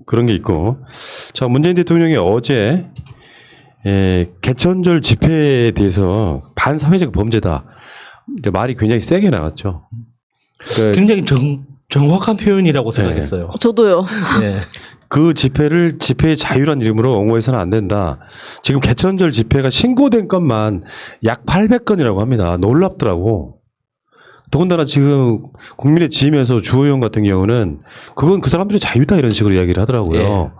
그런 게 있고. 자, 문재인 대통령이 어제 개천절 집회에 대해서 반사회적 범죄다. 이제 말이 굉장히 세게 나갔죠. 그러니까 굉장히 정확한 표현이라고 생각했어요. 저도요. 네. 그 집회를 집회의 자유란 이름으로 옹호해서는 안 된다. 지금 개천절 집회가 신고된 건만 약 800건이라고 합니다. 놀랍더라고. 더군다나 지금 국민의 지임에서 주 의원 같은 경우는 그건 그 사람들의 자유다 이런 식으로 이야기를 하더라고요. 예.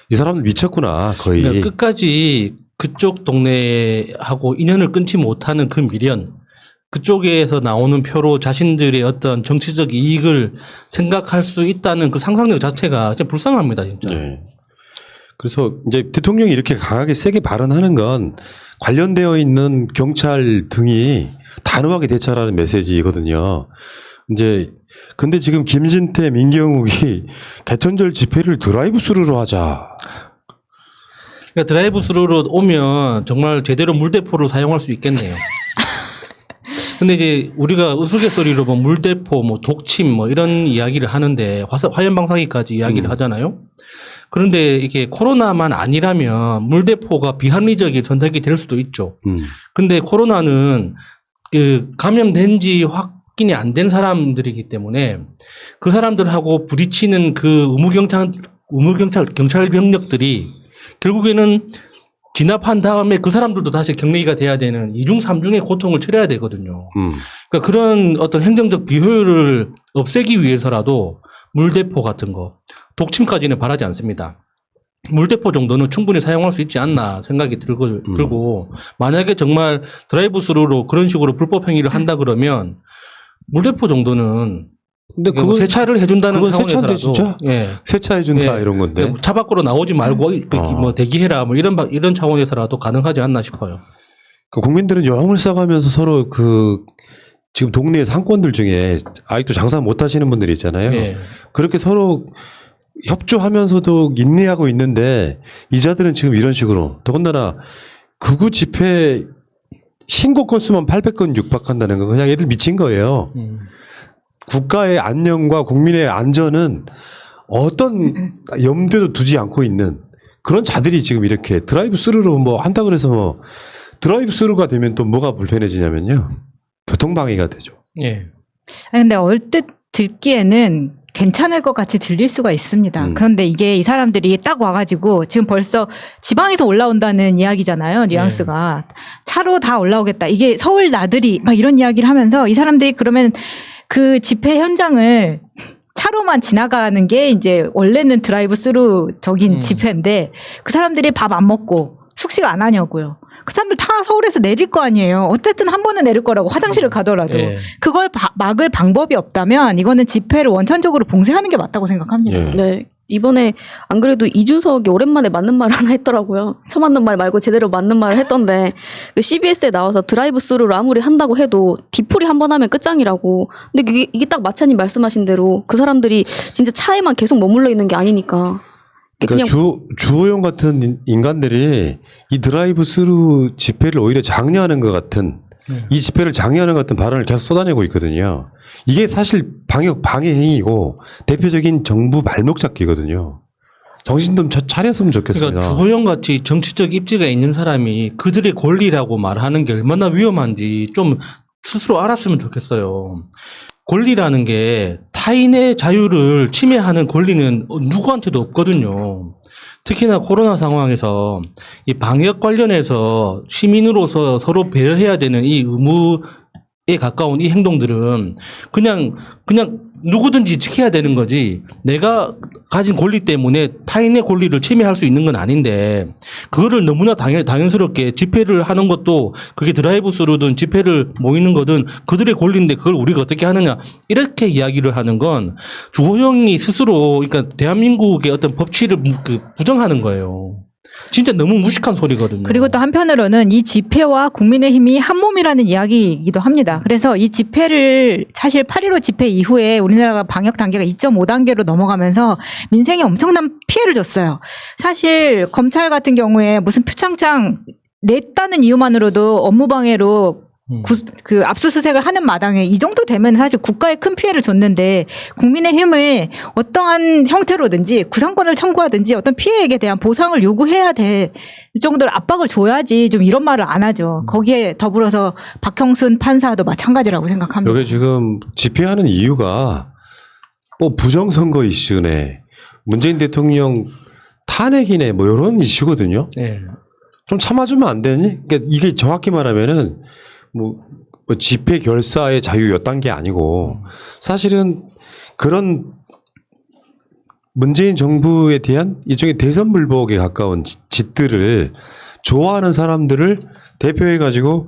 이 사람들 미쳤구나 거의. 그러니까 끝까지 그쪽 동네하고 인연을 끊지 못하는 그 미련, 그쪽에서 나오는 표로 자신들의 어떤 정치적 이익을 생각할 수 있다는 그 상상력 자체가 진짜 불쌍합니다, 진짜. 네. 그래서 이제 대통령이 이렇게 강하게 세게 발언하는 건 관련되어 있는 경찰 등이 단호하게 대처하라는 메시지거든요. 이제 근데 지금 김진태, 민경욱이 개천절 집회를 드라이브 스루로 하자. 그러니까 드라이브 스루로 오면 정말 제대로 물대포를 사용할 수 있겠네요. 근데 이제 우리가 우스갯소리로 뭐 물대포, 뭐 독침, 뭐 이런 이야기를 하는데 화염 방사기까지 이야기를 하잖아요. 그런데 이게 코로나만 아니라면 물대포가 비합리적인 선택이 될 수도 있죠. 근데 코로나는 그 감염된 지 확인이 안 된 사람들이기 때문에 그 사람들하고 부딪히는 그 경찰 병력들이 결국에는 진압한 다음에 그 사람들도 다시 격리가 돼야 되는 이중 삼중의 고통을 치러야 되거든요. 그러니까 그런 어떤 행정적 비효율을 없애기 위해서라도 물대포 같은 거, 독침까지는 바라지 않습니다. 물대포 정도는 충분히 사용할 수 있지 않나 생각이 들고 만약에 정말 드라이브 스루로 그런 식으로 불법 행위를 한다 그러면 물대포 정도는 근데 그거 세차를 해준다는 그건 차원에서라도 세차인데 진짜? 예. 세차해준다 예. 이런 건데. 차 밖으로 나오지 말고 뭐 대기해라 뭐 이런 차원에서라도 가능하지 않나 싶어요. 그 국민들은 영을 써가면서 서로 그 지금 동네 상권들 중에 아직도 장사 못 하시는 분들이 있잖아요. 예. 그렇게 서로 협조하면서도 인내하고 있는데 이자들은 지금 이런 식으로 더군다나 극우 집회 신고 건수만 800건 육박한다는 거 그냥 애들 미친 거예요. 국가의 안녕과 국민의 안전은 어떤 염두에도 두지 않고 있는 그런 자들이 지금 이렇게 드라이브 스루로 뭐 한다 그래서 뭐 드라이브 스루가 되면 또 뭐가 불편해지냐면요. 교통방해가 되죠. 예. 근데 얼뜻 듣기에는 괜찮을 것 같이 들릴 수가 있습니다. 그런데 이게 이 사람들이 딱 와가지고 지금 벌써 지방에서 올라온다는 이야기잖아요. 뉘앙스가. 차로 다 올라오겠다. 이게 서울 나들이 막 이런 이야기를 하면서 이 사람들이 그러면 그 집회 현장을 차로만 지나가는 게 이제 원래는 드라이브 스루적인 집회인데 그 사람들이 밥 안 먹고 숙식 안 하냐고요. 그 사람들 다 서울에서 내릴 거 아니에요. 어쨌든 한 번은 내릴 거라고 화장실을 가더라도. 예. 그걸 막을 방법이 없다면 이거는 집회를 원천적으로 봉쇄하는 게 맞다고 생각합니다. 예. 네. 이번에 안 그래도 이준석이 오랜만에 맞는 말 하나 했더라고요. 처맞는 말 말고 제대로 맞는 말을 했던데 그 CBS에 나와서 드라이브 스루를 아무리 한다고 해도 뒤풀이 한 번 하면 끝장이라고. 근데 이게 딱 마차님 말씀하신 대로 그 사람들이 진짜 차에만 계속 머물러 있는 게 아니니까. 그러니까 주호영 같은 인간들이 이 드라이브 스루 집회를 오히려 장려하는 것 같은 이 집회를 장려하는 것 같은 발언을 계속 쏟아내고 있거든요. 이게 사실 방역 방해 행위고 대표적인 정부 발목 잡기거든요. 정신 좀 차렸으면 좋겠습니다. 그러니까 주호영 같이 정치적 입지가 있는 사람이 그들의 권리라고 말하는 게 얼마나 위험한지 좀 스스로 알았으면 좋겠어요. 권리라는 게 타인의 자유를 침해하는 권리는 누구한테도 없거든요. 특히나 코로나 상황에서 이 방역 관련해서 시민으로서 서로 배려해야 되는 이 의무에 가까운 이 행동들은 그냥 누구든지 지켜야 되는 거지 내가 가진 권리 때문에 타인의 권리를 침해할 수 있는 건 아닌데 그거를 너무나 당연스럽게 집회를 하는 것도 그게 드라이브 스루든 집회를 모이는 거든 그들의 권리인데 그걸 우리가 어떻게 하느냐 이렇게 이야기를 하는 건 주호영이 스스로 그러니까 대한민국의 어떤 법치를 부정하는 거예요. 진짜 너무 무식한 소리거든요. 그리고 또 한편으로는 이 집회와 국민의힘이 한 몸이라는 이야기이기도 합니다. 그래서 이 집회를 사실 8.15 집회 이후에 우리나라가 방역 단계가 2.5단계로 넘어가면서 민생에 엄청난 피해를 줬어요. 사실 검찰 같은 경우에 무슨 표창장 냈다는 이유만으로도 업무방해로 그 압수수색을 하는 마당에 이 정도 되면 사실 국가에 큰 피해를 줬는데 국민의힘의 어떠한 형태로든지 구상권을 청구하든지 어떤 피해액에 대한 보상을 요구해야 될 정도로 압박을 줘야지 좀 이런 말을 안 하죠. 거기에 더불어서 박형순 판사도 마찬가지라고 생각합니다. 여기 지금 집회하는 이유가 뭐 부정선거 이슈네, 문재인 대통령 탄핵이네, 뭐 이런 이슈거든요. 네. 좀 참아주면 안 되니? 그러니까 이게 정확히 말하면은 뭐 집회 결사의 자유였단 게 아니고 사실은 그런 문재인 정부에 대한 일종의 대선 불복에 가까운 짓들을 좋아하는 사람들을 대표해가지고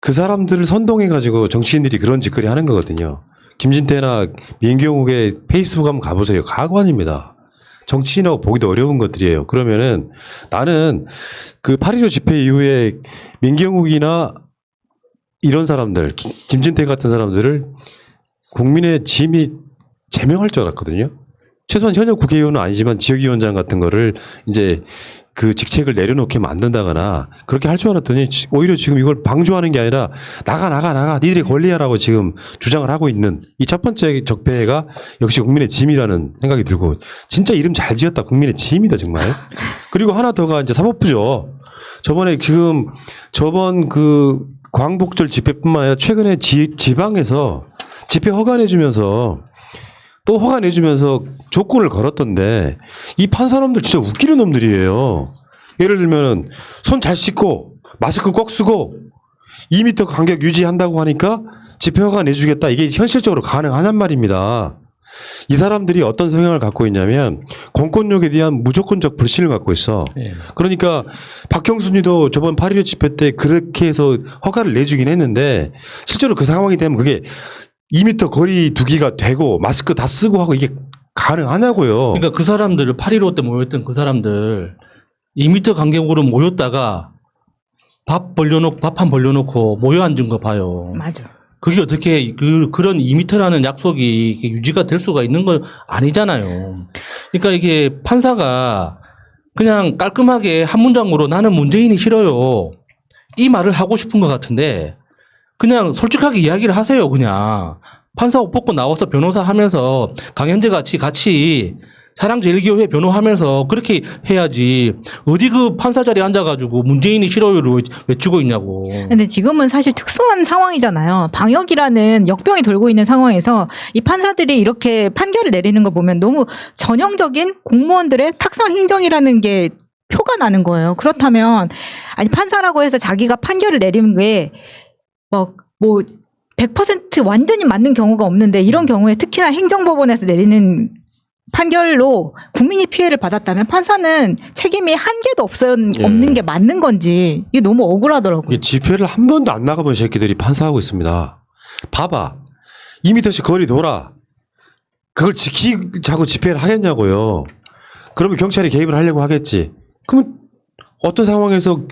그 사람들을 선동해가지고 정치인들이 그런 짓거리 하는 거거든요. 김진태나 민경욱의 페이스북 한번 가보세요. 가관입니다. 정치인하고 보기도 어려운 것들이에요. 그러면은 나는 그 8.15 집회 이후에 민경욱이나 이런 사람들, 김진태 같은 사람들을 국민의 짐이 제명할 줄 알았거든요. 최소한 현역 국회의원은 아니지만 지역위원장 같은 거를 이제 그 직책을 내려놓게 만든다거나 그렇게 할 줄 알았더니 오히려 지금 이걸 방조하는 게 아니라 나가 니들이 권리하라고 지금 주장을 하고 있는 이 첫 번째 적폐가 역시 국민의 짐이라는 생각이 들고 진짜 이름 잘 지었다. 국민의 짐이다 정말. 그리고 하나 더가 이제 사법부죠. 저번에 지금 저번 그 광복절 집회뿐만 아니라 최근에 지방에서 집회 허가내주면서 또 허가내주면서 조건을 걸었던데 이 판사놈들 진짜 웃기는 놈들이에요. 예를 들면 손 잘 씻고 마스크 꼭 쓰고 2m 간격 유지한다고 하니까 집회 허가 내주겠다. 이게 현실적으로 가능하냔 말입니다. 이 사람들이 어떤 성향을 갖고 있냐면 공권력에 대한 무조건적 불신을 갖고 있어. 네. 그러니까 박형순이도 저번 8.15 집회 때 그렇게 해서 허가를 내주긴 했는데 실제로 그 상황이 되면 그게 2m 거리 두기가 되고 마스크 다 쓰고 하고 이게 가능하냐고요. 그러니까 그 사람들을 8.15 때 모였던 그 사람들 2m 간격으로 모였다가 밥 한 벌려놓고 모여 앉은 거 봐요. 맞아. 그게 어떻게 그런 2m라는 약속이 유지가 될 수가 있는 건 아니잖아요. 그러니까 이게 판사가 그냥 깔끔하게 한 문장으로 나는 문재인이 싫어요. 이 말을 하고 싶은 것 같은데 그냥 솔직하게 이야기를 하세요. 그냥 판사 옷 벗고 나와서 변호사 하면서 강현재 같이 사랑제일교회 변호하면서 그렇게 해야지. 어디 그 판사 자리에 앉아가지고 문재인이 싫어요를 외치고 있냐고. 근데 지금은 사실 특수한 상황이잖아요. 방역이라는 역병이 돌고 있는 상황에서 이 판사들이 이렇게 판결을 내리는 거 보면 너무 전형적인 공무원들의 탁상 행정이라는 게 표가 나는 거예요. 그렇다면 아니 판사라고 해서 자기가 판결을 내리는 게 뭐 100% 완전히 맞는 경우가 없는데 이런 경우에 특히나 행정법원에서 내리는 판결로 국민이 피해를 받았다면 판사는 책임이 한 개도 없는 게 맞는 건지 이게 너무 억울하더라고요. 이게 집회를 한 번도 안 나가본 새끼들이 판사하고 있습니다. 봐봐. 2m씩 거리 돌아. 그걸 지키자고 집회를 하겠냐고요. 그러면 경찰이 개입을 하려고 하겠지. 그러면 어떤 상황에서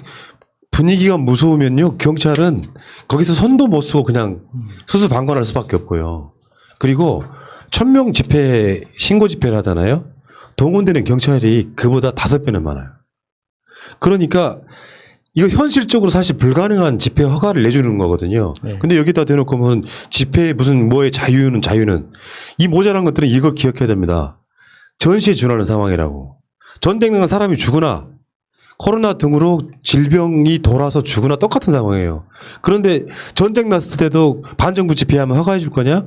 분위기가 무서우면요. 경찰은 거기서 손도 못 쓰고 그냥 수수방관할 수밖에 없고요. 그리고 1000명 집회, 신고 집회를 하잖아요. 동원되는 경찰이 그보다 5배는 많아요. 그러니까 이거 현실적으로 사실 불가능한 집회 허가를 내주는 거거든요. 네. 근데 여기다 대놓고 무슨 집회 무슨 뭐의 자유는 이 모자란 것들은 이걸 기억해야 됩니다. 전시에 준하는 상황이라고. 전쟁 나간 사람이 죽으나 코로나 등으로 질병이 돌아서 죽으나 똑같은 상황이에요. 그런데 전쟁 났을 때도 반정부 집회하면 허가해 줄 거냐?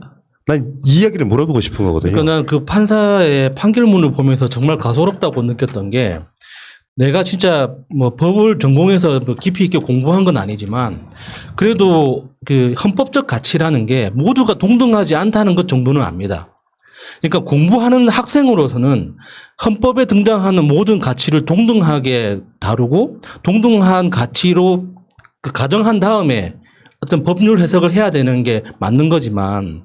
난 이 이야기를 물어보고 싶은 거거든요. 그러니까 난 그 판사의 판결문을 보면서 정말 가소롭다고 느꼈던 게 내가 진짜 뭐 법을 전공해서 깊이 있게 공부한 건 아니지만 그래도 그 헌법적 가치라는 게 모두가 동등하지 않다는 것 정도는 압니다. 그러니까 공부하는 학생으로서는 헌법에 등장하는 모든 가치를 동등하게 다루고 동등한 가치로 가정한 다음에 어떤 법률 해석을 해야 되는 게 맞는 거지만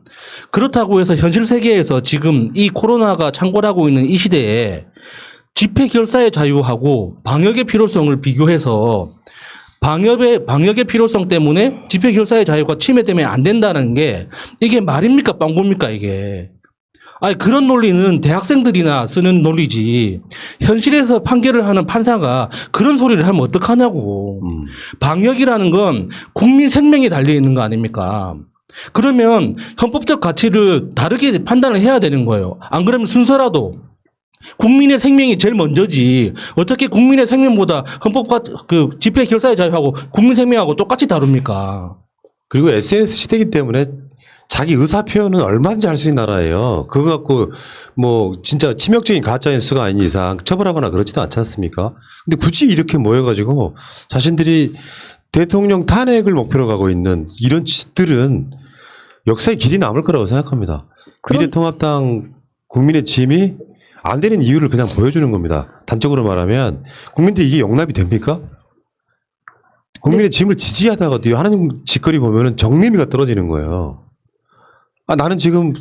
그렇다고 해서 현실 세계에서 지금 이 코로나가 창궐하고 있는 이 시대에 집회 결사의 자유하고 방역의 필요성을 비교해서 방역의 필요성 때문에 집회 결사의 자유가 침해되면 안 된다는 게 이게 말입니까? 빵굽니까? 이게. 아니 그런 논리는 대학생들이나 쓰는 논리지 현실에서 판결을 하는 판사가 그런 소리를 하면 어떡하냐고. 방역이라는 건 국민 생명이 달려 있는 거 아닙니까? 그러면 헌법적 가치를 다르게 판단을 해야 되는 거예요. 안 그러면 순서라도 국민의 생명이 제일 먼저지 어떻게 국민의 생명보다 헌법과 그 집회 결사의 자유하고 국민 생명하고 똑같이 다룹니까? 그리고 SNS 시대이기 때문에 자기 의사 표현은 얼마든지 할 수 있는 나라예요. 그거 갖고 뭐 진짜 치명적인 가짜 뉴스가 아닌 이상 처벌하거나 그렇지도 않지 않습니까? 근데 굳이 이렇게 모여가지고 자신들이 대통령 탄핵을 목표로 가고 있는 이런 짓들은 역사의 길이 남을 거라고 생각합니다. 미래통합당 국민의 짐이 안 되는 이유를 그냥 보여주는 겁니다. 단적으로 말하면 국민들이 이게 용납이 됩니까? 국민의 짐을 지지하다가도 하는 짓거리 보면은 정의미가 떨어지는 거예요. 아, 나는 지금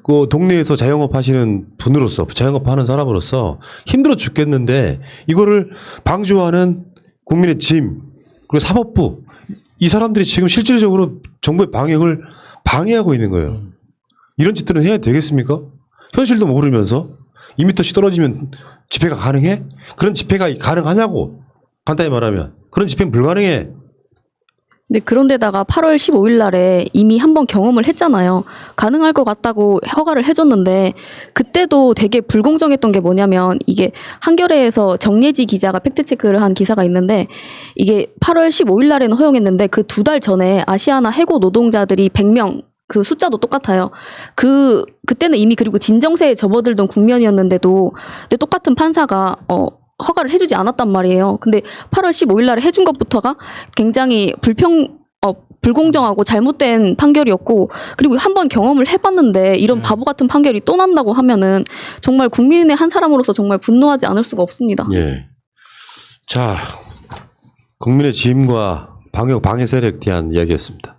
그 동네에서 자영업 하시는 분으로서, 자영업 하는 사람으로서 힘들어 죽겠는데 이거를 방조하는 국민의 짐, 그리고 사법부, 이 사람들이 지금 실질적으로 정부의 방역을 방해하고 있는 거예요. 이런 짓들은 해야 되겠습니까? 현실도 모르면서 2m씩 떨어지면 집회가 가능해? 그런 집회가 가능하냐고. 간단히 말하면. 그런 집회는 불가능해. 근데 그런데다가 8월 15일 날에 이미 한번 경험을 했잖아요. 가능할 것 같다고 허가를 해줬는데 그때도 되게 불공정했던 게 뭐냐면 이게 한겨레에서 정예지 기자가 팩트체크를 한 기사가 있는데 이게 8월 15일 날에는 허용했는데 그 2달 전에 아시아나 해고 노동자들이 100명 그 숫자도 똑같아요. 그때는 이미 그리고 진정세에 접어들던 국면이었는데도 근데 똑같은 판사가 허가를 해주지 않았단 말이에요. 근데 8월 15일 날에 해준 것부터가 굉장히 불공정하고 잘못된 판결이었고 그리고 한번 경험을 해봤는데 이런 바보 같은 판결이 또 난다고 하면은 정말 국민의 한 사람으로서 정말 분노하지 않을 수가 없습니다. 예. 자, 국민의 짐과 방역 방해 세력에 대한 이야기였습니다.